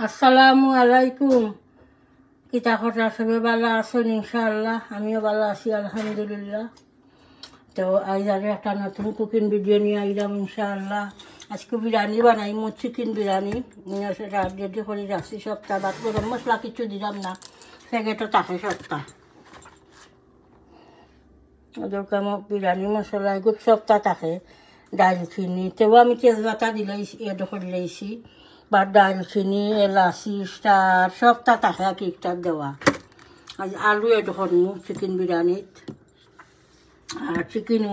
আসসালামু আলাইকুম। কিতা কথা সবে ভালো আছেন? ইনশাআল্লাহ আমিও ভালো আছি আলহামদুলিল্লাহ। তো আজ আর একটা নতুন কুকিং ভিডিও নিয়ে আইলাম ইনশাআল্লাহ। আজকে বিরিয়ানি বানাইমু, চিকেন বিরিয়ানি। সেটা রেডি করে রাখছি সপ্তাহ, বাদ গরম মশলা কিছু দিলাম না, প্যাকেটও থাকে সপ্তাহ। ওদেরকে আমার বিরিয়ানি মশলা এগুলো সপ্তাহ থাকে। ডালচিনি তেও আমি তেজপাতা দিলেই এড করে লইছি, বা ডালচিনি এলাচি স্টার সবটা থাকে এক একটা দেওয়া। আজ আলু এড করমু চিকেন বিরিয়ানিত। আর চিকেন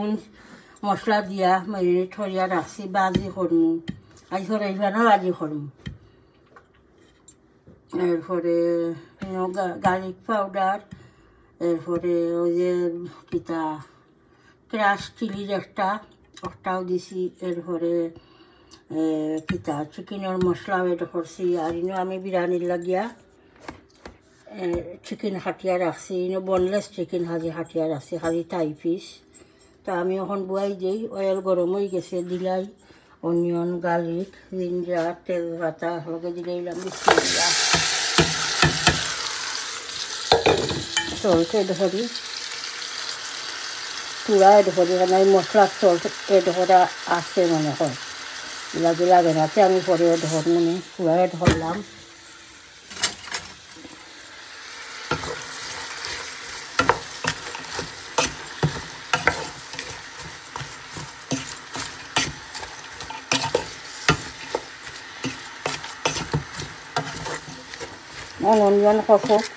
মশলা দিয়া মেরিনেট করিয়া রাখছি, বাজি করমু। আজ সরাইবানা বাজি করমু। এরপরে গার্লিক পাউডার, এরপরে ওই যে কিতা ক্রাশ চিলির একটাও দিছি। এরপরে কিতা চিকেনের মশলাও এটা করছি। আর ইনো আমি বিরিয়ানির লাগিয়া চিকেন হাটিয়া রাখছি। ইনো বনলেস চিকেন হাটিয়া রাখছি, খালি থাই পিস। তো আমি এখন বুয়াই দিই, অয়েল গরম হয়ে গেছে, দিলাই অনিয়ন, গার্লিক, জিঞ্জার, তেজপাতা লগে দিলাম বিসমিল্লাহ। সল্ট এড করি, পুরা এড করি, কারণ এই মশলার সল্ট এড করা আছে মনে হয়, লাগে না। আমি পরে এড করবো, পুরা এড করলাম।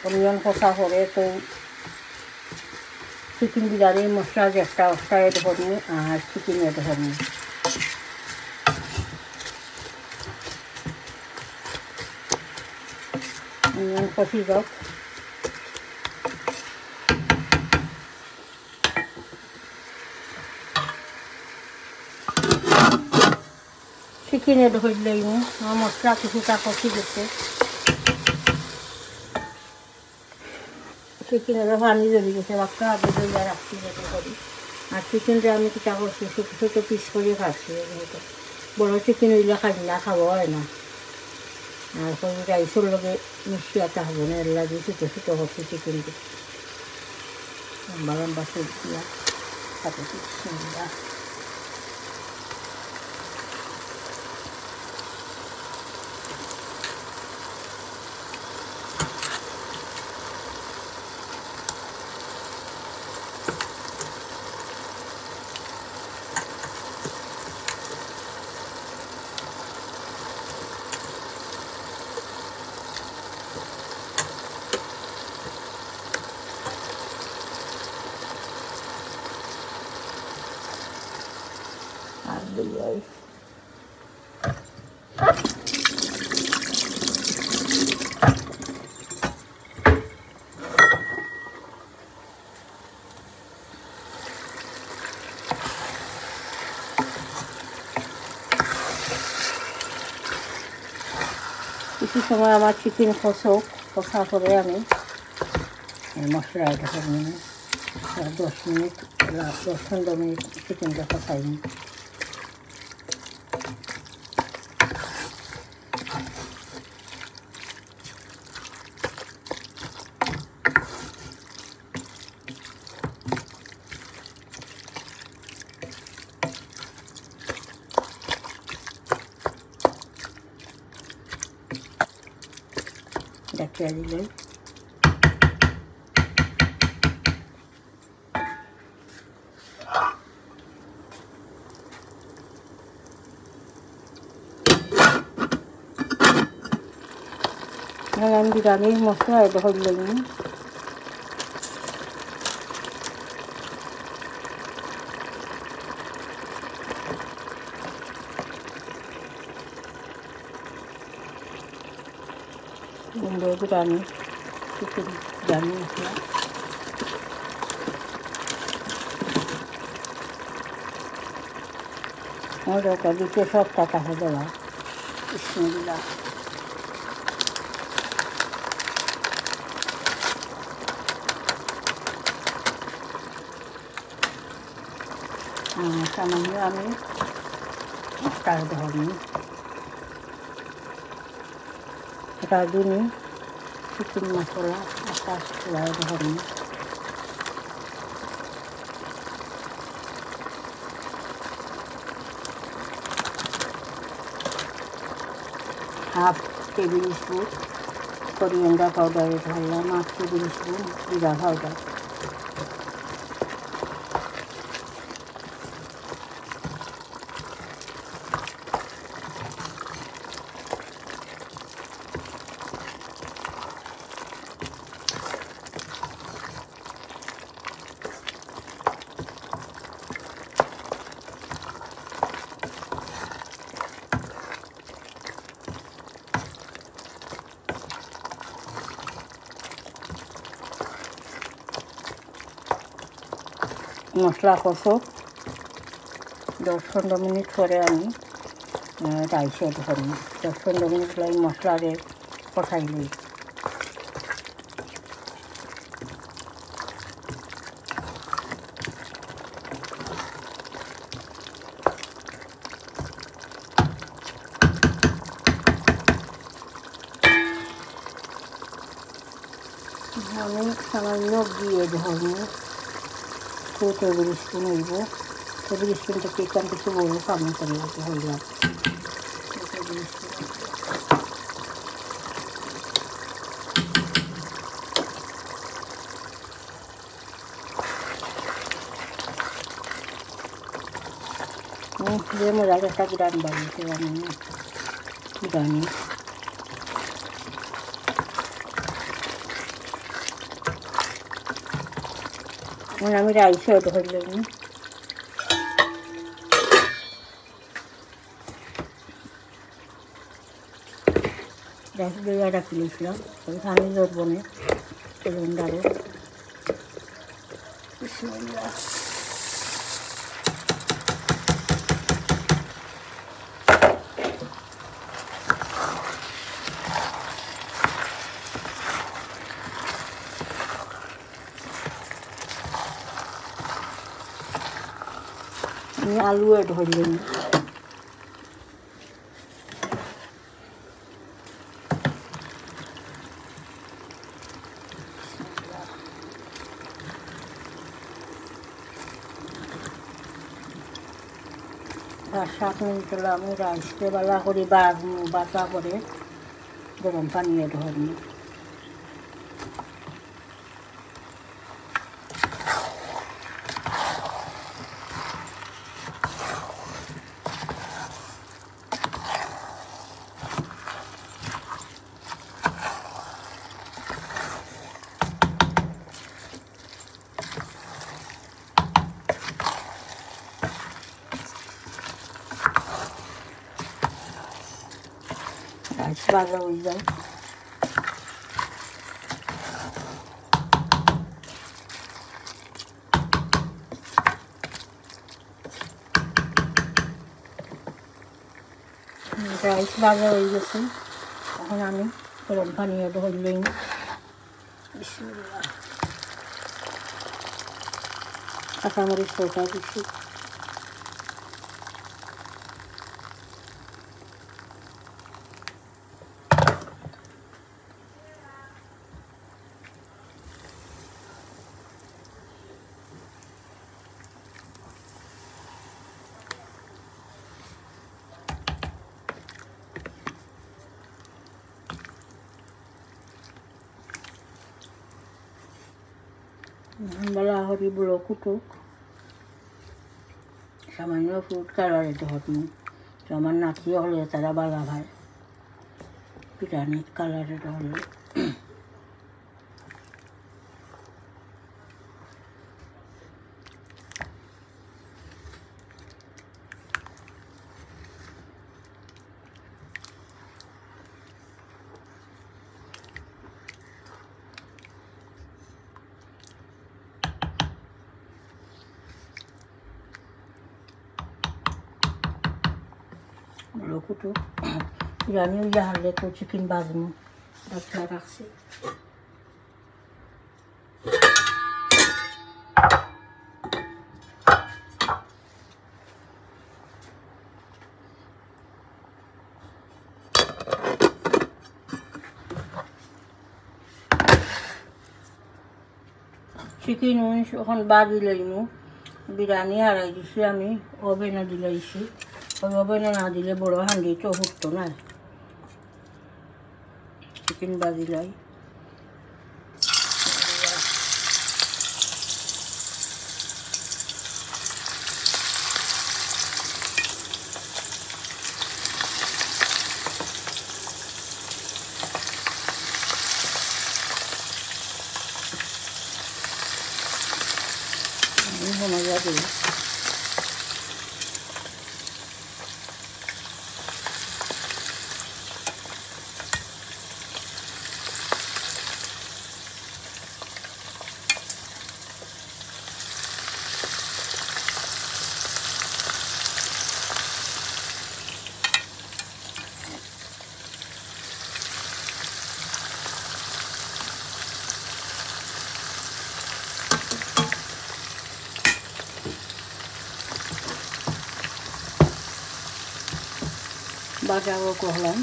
অনিয়ন কষা করে তো চিকেন বিরিয়ানি মশলা যে একটা এড করবো আর চিকেন এড করবো। অনিয়ন কষি যাক। চিকেন এড করলেই আমার মশলা কিছুটা কষি গেছে। চিকেনের পানি জড়ি গেছে, বাচ্চা আগে দইয়া রাখছি যাতে করি। আর চিকেনটা আমি কিটা করছি, ছোটো ছোটো পিস করে খাচ্ছি। বড়ো চিকেন হইলে খাওয়া হয় না। আর কোনো রাইসের লগে মিশিয়াতে হবে না, এর লাগে ছোটো ছোটো করছি চিকেনকে। লম্বা লম্বা সবজিয়া সাথে চিকেনটা। আর দিই কিছু সময় আমার চিকেন কষা করে আমি মশলা এটা করবো। 10 মিনিট 10-15 মিনিট চিকেনটা কষাই নিই। দেখিয়ে দিলেন আমি বিরিয়ানির মশলা এটা করলেন। বিরিয়ানি চিকেন বিরিয়ানি মশলা ওটা দিতে সব টাকা হয়ে দেওয়া। বিসমিল্লাহ। সামান্য আমি স্টার ধরনি, রাঁধুনি চিকেন মশলা আকাশ খোলায় ধর্ম হাফ টেবিল স্পুন করিয়েন্ডার পাউডারে ঢাললাম 8 টেবিল স্পুন জিরা পাউডার মশলা কষো 10-15 মিনিট পরে আমি রাইস এড করি 10-15 মিনিট লাগে মশলারে কষাই লই আমি সামান্য দিয়ে ধরবো 2 টেবিল স্পুন হইব টেবিল স্পুন থেকে একটু কিছু বড় কামড় করে হইলাম 2 টেবিল স্পুন দিয়ে মজা একটা গ্রান বানিয়েছে আমি জানি আমি রাইসে ওটা হইলাম রাইস দিয়ে রাখি দিয়েছিলাম আমি ধরবো না সিলিন্ডারে আমি আলু এড হইলাম আর 7 মিনিট হলো আমি রাইসকে বালা করে বাটা করে গরম পানি এড হইলাম রাইস ভাজা হয়ে যায় রাইস ভাজা হয়ে গেছে এখন আমি গরম পানি এড হইলাম বিসমিল্লাহ কাঁচামরিচ সরষা দিচ্ছি বলা হরি বুড়ো কুটুক সামান্য ফুড কালার এটা হতনি তো আমার নাতি হলে তারা বালা ভাই বিরিয়ানির কালার এটা হলো কুটু বিরিয়ানি হারলে তো চিকেন বাজমু রাখা রাখছি চিকেন উইংস এখন বাজি লইমু বিরিয়ানি হারাই দিছি আমি ওভেনে দিলাইছি ওই ওভেনে না দিলে বড় হাঁড়ি তো ফুটতো না চিকেন বাজি লাই মজা দিই বাজারও করলাম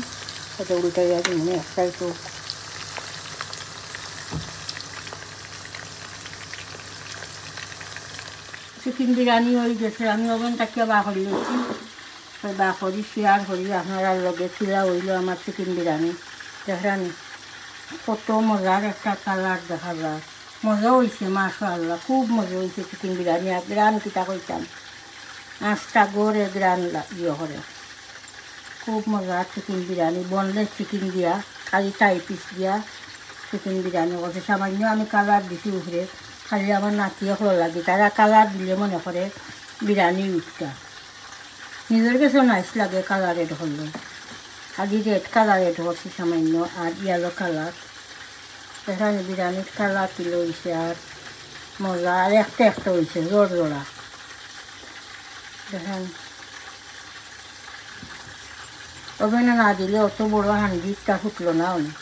ওটা উল্টাই আছে মানে একটাই তো চিকেন বিরিয়ানি হয়ে গেছে আমি ওভেনটাকে বা করি লেছি ওই বা করি শেয়ার করি আপনারা লগে খিলা হইল আমার চিকেন বিরিয়ানি দেখেন কত মজার একটা কালার দেখা যায় মজা হয়েছে মাশাআল্লাহ খুব মজা হয়েছে চিকেন বিরিয়ানি আর গ্রান কিটা কইতাম আঁচটা গড়ে গ্রান ইয়ে করে খুব মজা চিকেন বিরিয়ানি বনলেস চিকেন দিয়া খালি টাই পিস দিয়া চিকেন বিরিয়ানি করছে সামান্য আমি কালার দিছি উপরে খালি আমার নাতিয়ে ভালো লাগে তারা কালার দিলে মনে করে বিরিয়ানি উঠটা নিজের কাছেও নাইস লাগে কালার এড হলো খালি রেড কালার এড করছি সামান্য আর ইয়েলো কালার এখানে বিরিয়ানির কালার কিলো হয়েছে আর মজা আর একটা হয়েছে জোর জোড়া দেখেন ওভেনে না দিলে অত বড় হাঁড়িটা ফুটলো না অনেক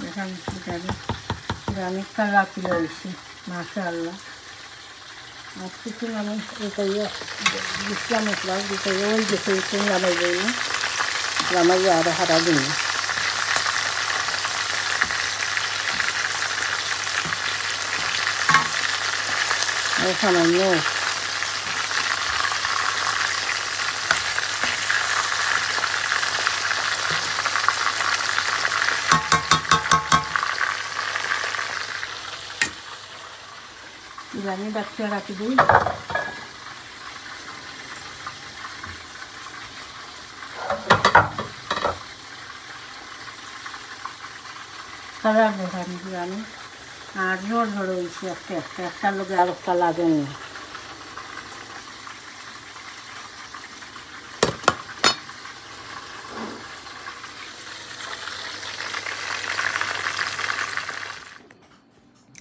দেখেন বিরিয়ানির কালার কিলো হয়েছে মাশাআল্লাহ আর চিকেন আমি এটাই দিচ্ছিলাম মশলা দিতে ওই যে চিকেন লামাই দিই লামাই আরও হারা দিই সামান্য বিরিয়ানি বাচ্চা রাখি দিই কালার দেখান বিরিয়ানি আর জোর জোর হয়েছে একটার লোকে আর একটা লাগেনি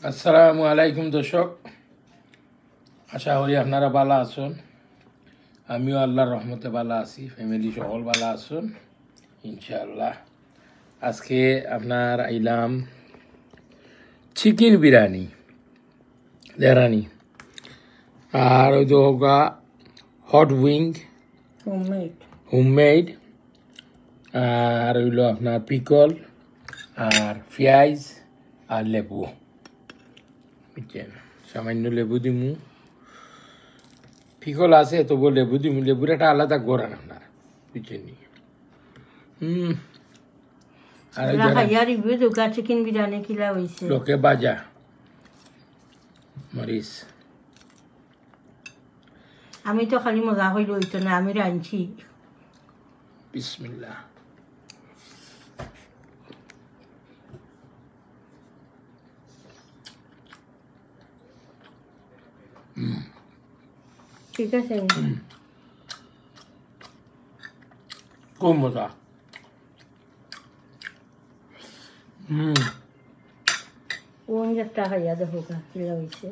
আসসালামু আলাইকুম দর্শক আশা করি আপনারা ভালো আছেন আমিও আল্লাহর রহমতে ভালো আছি ফ্যামিলি সকল ভালো আছেন ইনশাআল্লাহ আজকে আপনার আইলাম চিকেন বিরিয়ানি দেরানি আর ওই তো হট উইং হোমমেড আর হইল আপনার পিকল আর পেঁয়াজ আর লেবু বুঝছেন সামান্য লেবু দিমু পিকল আছে তবু লেবু দিমু লেবুর একটা আলাদা গোড়ান আপনার বুঝছেন নি আর চিকেন বিরিয়ানি কিলা হয়েছে লোকে বাজা মরিচ আমি তো খালি মজা হইল হইতো না আমি রাঁধছি বিসমিল্লাহ ঠিক আছে খুব মজা কোন একটা খাইয়া দেখো কিলা হয়েছে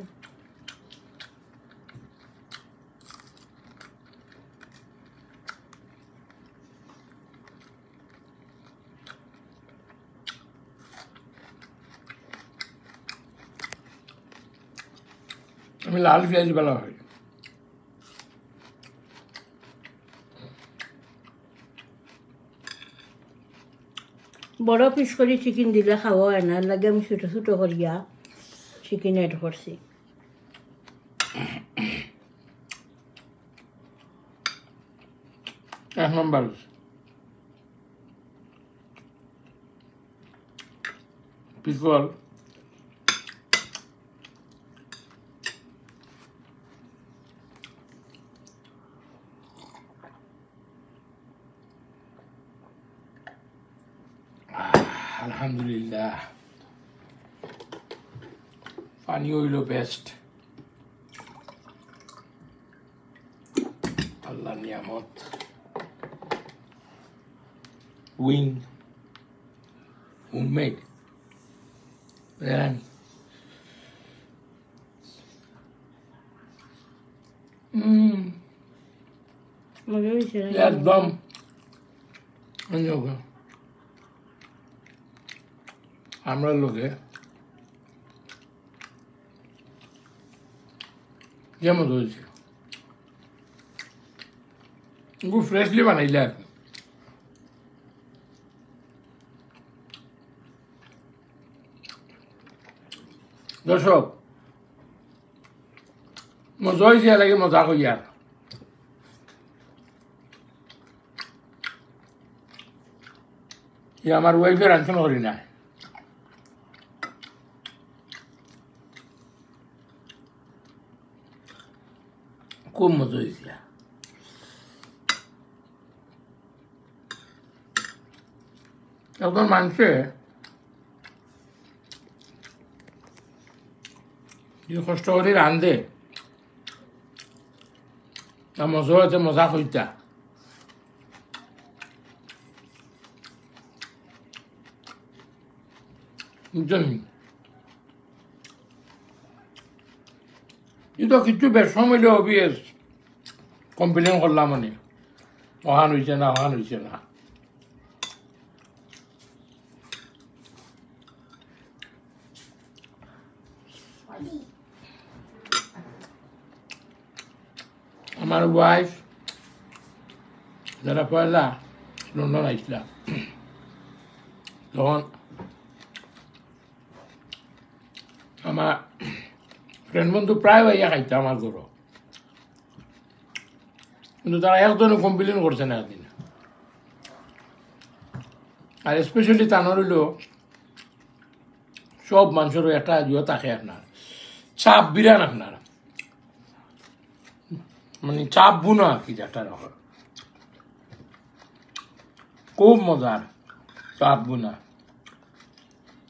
আমি লাল পেঁয়াজ ভালো হয়। বড় পিস করে চিকেন দিলে খাওয়া হয় না, এর লাগে আমি ছোটো ছোটো করিয়া চিকেন এড করছি। এক নম্বর পিকল আলহামদুলিল্লাহ, পানি হইল বেস্ট, আল্লাহ নিয়ামত। উইং হোমমেড মজা হয়েছে না? একদম আমরা লোকে যেমন হয়েছে খুব ফ্রেশলি বানাইলে আর কি। দর্শক মজা হয়েছে, লাগে মজা করি আর আমার ওয়াইফের আনশন করি না, খুব মজা হয়েছে। এখন মানুষে যে কষ্ট করে রান্ধে মজা হয়েছে, মজা হইতা বুঝছেন। কিন্তু কিছু বেশম হইলে অবিয়াস কমপ্লেন করলাম, মানে অহান হয়েছে না, অহান হয়েছে না। আমার ওয়াইফ যারা পয়লা লন্ডন আইসলাম, তখন আমার ফ্রেন্ড বন্ধু প্রায় ভাইয়া খাইতে আমার ঘর, কিন্তু তারা একজনও কমপ্লেন করছে না একদিন। আর স্পেশালি তানোর হইল সব মানুষেরও একটা জুয়া থাকে আপনার চাপ বিরান, আপনার মানে চাপ বুনা আর কি, যেটা খুব মজার চাপ বুনা।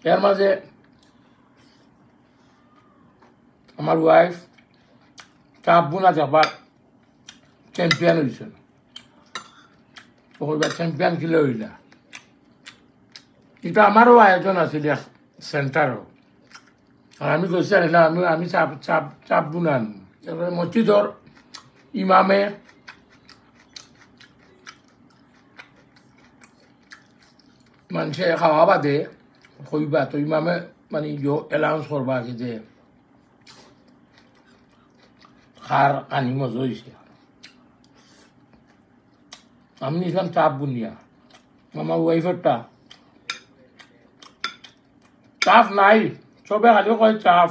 এর মাঝে আমার ওয়াইফ চাপ বুনা যাবার চ্যাম্পিয়ন হয়েছিল, ওইবার চ্যাম্পিয়ন কিলে হইলা। কিন্তু আমারও আয়োজন আছিল সেন্টারও, আর আমি কইছি আমি চাপ চাপ চাপ বুনান। এবারে মসজিদর ইমামে মানুষে খাওয়া বাদে কইবা, তো ইমামে মানে এলাউন্স করবা কি যে খার আনি মজা হয়েছে। আমি নিয়েছিলাম চাপ বুনিয়া, আমার ওয়াইফেরটা চাপ নাই, সবে খালি কয় চাপ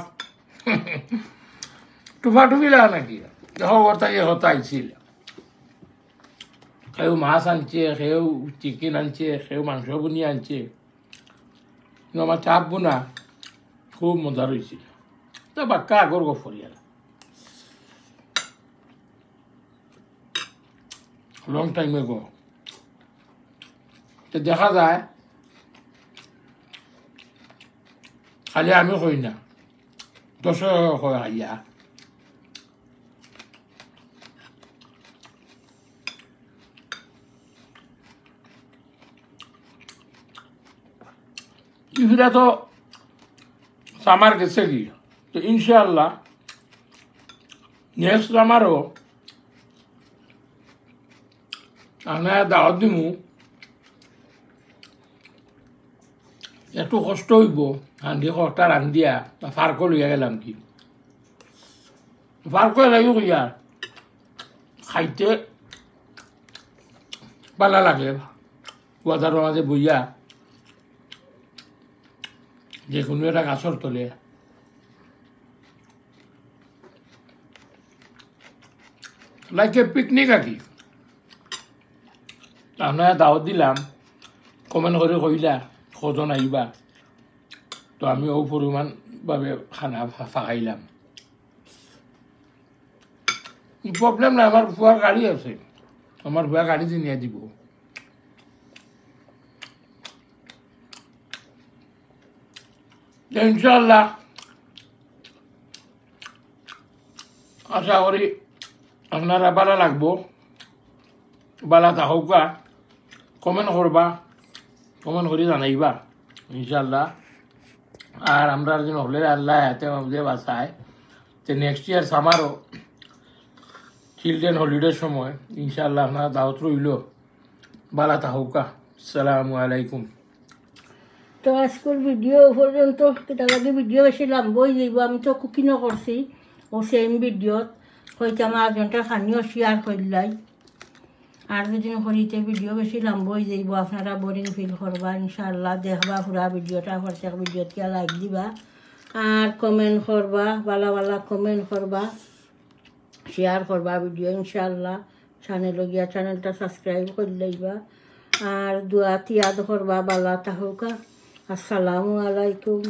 টুফা টুফি লাগা নাকি, দেখো কথা এ হতা আইছিল। কেউ মাছ আনছে, কেউ চিকেন আনছে, কেউ মাংস বুনি আনছে, কিন্তু আমার চাপ বুনা খুব মজার হয়েছিল। তো বাক্কা আগর গফরি আর লং টাইম এগো। তো দেখা যায় খালি আমি কই না, দর্শক কয় আইয়া ইফিরা তো সামার গেছে কি, তো ইনশাআল্লাহ নেক্সট আমারও আনা দাওয়াত দিমু। একটু কষ্ট হইব, হান্ডি কটা রান্ধিয়া ফার্ক লইয়া গেলাম কি, ভাল করে লাগি কইয়া খাইতে ভালো লাগে বাজারের মাঝে বইয়া যে কোনো একটা গাছর তলে লাইক পিকনিক আর কি আপনারা দাওয়াত দিলাম কমেন্ট করে কইলা কজন আইবা তো আমি ও পরিমাণভাবে খানা ফাঁকাইলাম প্রবলেম না আমার ফুয়ার গাড়ি আছে আমার ফুয়া গাড়িতে নিয়ে দিব ইনশাল্লাহ আশা করি আপনারা ভালো লাগবো ভালো থাকুকা কমেন্ট করবা কমেন্ট করে জানাইবা ইনশাল্লাহ আর আমরা যেন হলে আল্লাহ হাতে আমাদের বাসায় তো নেক্সট ইয়ার সামারও চিলড্রেন হলিডের সময় ইনশাল্লাহ আপনারা দাওয়াত রইল ভালো থাকুকা আসসালামু আলাইকুম তো আজকের ভিডিও পর্যন্ত তার আগে ভিডিও বেশি লম্বই যাইব আমি তো কুকিংও করছি ও সেম ভিডিওত হয়তো আমার আধঘন্টার খানিও শেয়ার করলাই আর যদি করিতে ভিডিও বেশি লম্বই যাইব আপনারা বোরিং ফিল করবা ইনশাআল্লাহ দেখবা পুরা ভিডিওটা প্রত্যেক ভিডিওতে লাইক দিবা আর কমেন্ট করবা ভালো ভালো কমেন্ট করবা শেয়ার করবা ভিডিও ইনশাআল্লাহ চ্যানেল গিয়া চ্যানেলটা সাবস্ক্রাইব করে লইবা আর দোয়া তিয়াদ করবা ভালো থাকুকা আসসালামু আলাইকুম